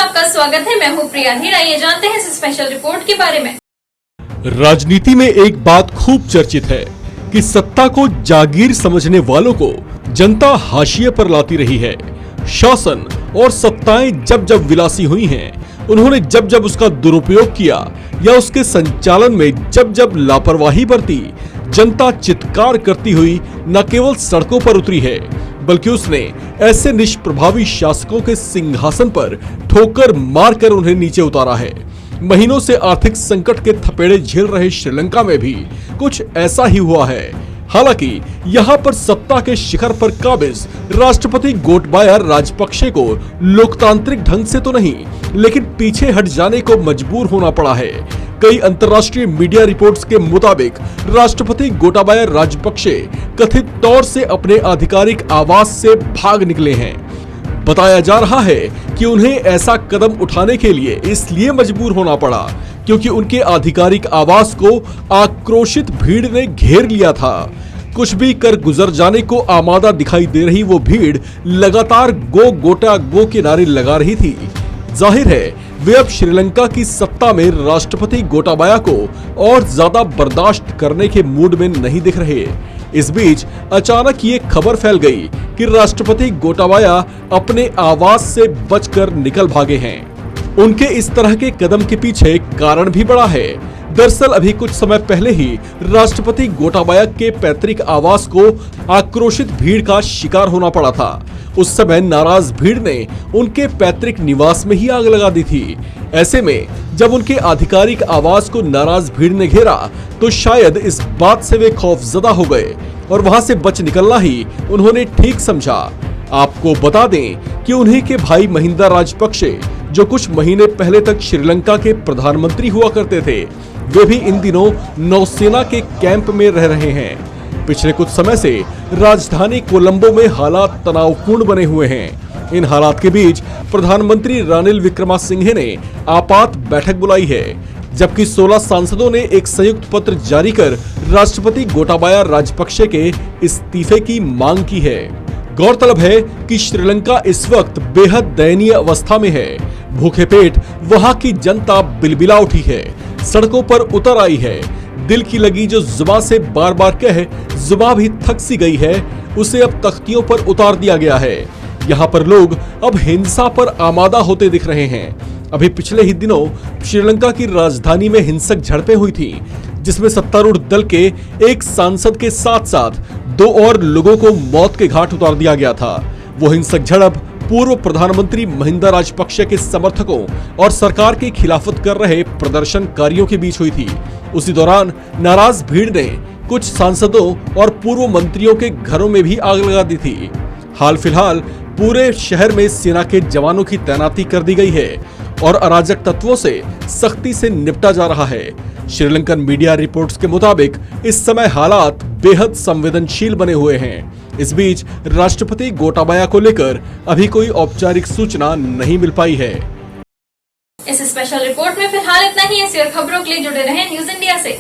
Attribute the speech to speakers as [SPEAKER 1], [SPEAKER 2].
[SPEAKER 1] आपका स्वागत है। मैं हूँ प्रिया धीर। आइए जानते हैं इस स्पेशल रिपोर्ट के बारे में।
[SPEAKER 2] राजनीति में एक बात खूब चर्चित है कि सत्ता को जागीर समझने वालों को जनता हाशिए पर लाती रही है। शासन और सत्ताएं जब जब विलासी हुई हैं, उन्होंने जब जब उसका दुरुपयोग किया या उसके संचालन में जब जब लापरवाही बरती, जनता चित्कार करती हुई न केवल सड़कों पर उतरी है, बल्कि उसने ऐसे निष्प्रभावी शासकों के सिंहासन पर ठोकर मारकर उन्हें नीचे उतारा है। महीनों से आर्थिक संकट के थपेड़े झेल रहे श्रीलंका में भी कुछ ऐसा ही हुआ है। हालांकि यहाँ पर सत्ता के शिखर पर काबिज राष्ट्रपति गोटाबाया राजपक्षे को लोकतांत्रिक ढंग से तो नहीं, लेकिन पीछे हट जाने को मजबूर होना पड़ा है। कई अंतर्राष्ट्रीय मीडिया रिपोर्ट्स के मुताबिक राष्ट्रपति गोटाबाया राजपक्षे कथित तौर से अपने आधिकारिक आवास से भाग निकले हैं। बताया जा रहा है कि उन्हें ऐसा कदम उठाने के लिए इसलिए मजबूर होना पड़ा क्योंकि उनके आधिकारिक आवास को आक्रोशित भीड़ ने घेर लिया था। कुछ भी कर गुजर जाने को आमादा दिखाई दे रही वो भीड़ लगातार गो गोटा गो के नारे लगा रही थी। जाहिर है वे अब श्रीलंका की सत्ता में राष्ट्रपति गोटाबाया को और ज्यादा बर्दाश्त करने के मूड में नहीं दिख रहे। इस बीच अचानक ये खबर फैल गई कि राष्ट्रपति गोटाबाया अपने आवास से बचकर निकल भागे हैं। उनके इस तरह के कदम के पीछे कारण भी बड़ा है। दरअसल अभी कुछ समय पहले ही राष्ट्रपति गोटाबाया के पैतृक आवास को आक्रोशित भीड़ का शिकार होना पड़ा था। उस समय नाराज भीड़ ने उनके पैतृक निवास में ही आग लगा दी थी। ऐसे में जब उनके आधिकारिक आवास को नाराज भीड़ ने घेरा तो शायद इस बात से वे खौफजदा हो गए और वहां से बच निकलना ही उन्होंने ठीक समझा। आपको बता दें कि उन्हीं के भाई महिंदा राजपक्षे, जो कुछ महीने पहले तक श्रीलंका के प्रधानमंत्री हुआ करते थे, वे भी इन दिनों नौसेना के कैंप में रह रहे हैं। पिछले कुछ समय से राजधानी कोलंबो में हालात तनावपूर्ण बने हुए हैं। इन हालात के बीच प्रधानमंत्री रानिल विक्रमसिंघे ने आपात बैठक बुलाई है, जबकि 16 सांसदों ने एक संयुक्त पत्र जारी कर राष्ट्रपति गोटाबाया राजपक्षे के इस्तीफे की मांग की है। गौरतलब है कि श्रीलंका इस वक्त बेहद दयनीय अवस्था में है। भूखे पेट वहां की जनता बिलबिला उठी है, सड़कों पर उतर आई है। दिल की लगी जो जुबान से बार बार कह जुबान भी थक सी गई है, उसे अब तख्तियों पर उतार दिया गया है। यहाँ पर लोग अब हिंसा पर आमादा होते दिख रहे हैं। अभी पिछले ही दिनों श्रीलंका की राजधानी में हिंसक झड़पें हुई थी, जिसमें सत्तारूढ़ दल के एक सांसद के साथ साथ 2 और लोगों को मौत के घाट उतार दिया गया था। वो हिंसक झड़प पूर्व प्रधानमंत्री महिंदा राजपक्षे के समर्थकों और सरकार की खिलाफत कर रहे प्रदर्शनकारियों के बीच हुई थी। उसी दौरान नाराज भीड़ ने कुछ सांसदों और पूर्व मंत्रियों के घरों में भी आग लगा दी थी। हाल फिलहाल पूरे शहर में सेना के जवानों की तैनाती कर दी गई है और अराजक तत्वों से सख्ती से निपटा जा रहा है। श्रीलंकन मीडिया रिपोर्ट्स के मुताबिक इस समय हालात बेहद संवेदनशील बने हुए हैं। इस बीच राष्ट्रपति गोटाबाया को लेकर अभी कोई औपचारिक सूचना नहीं मिल पाई है।
[SPEAKER 1] इस स्पेशल रिपोर्ट में फिलहाल इतना ही। ऐसी और खबरों के लिए जुड़े रहें न्यूज इंडिया से।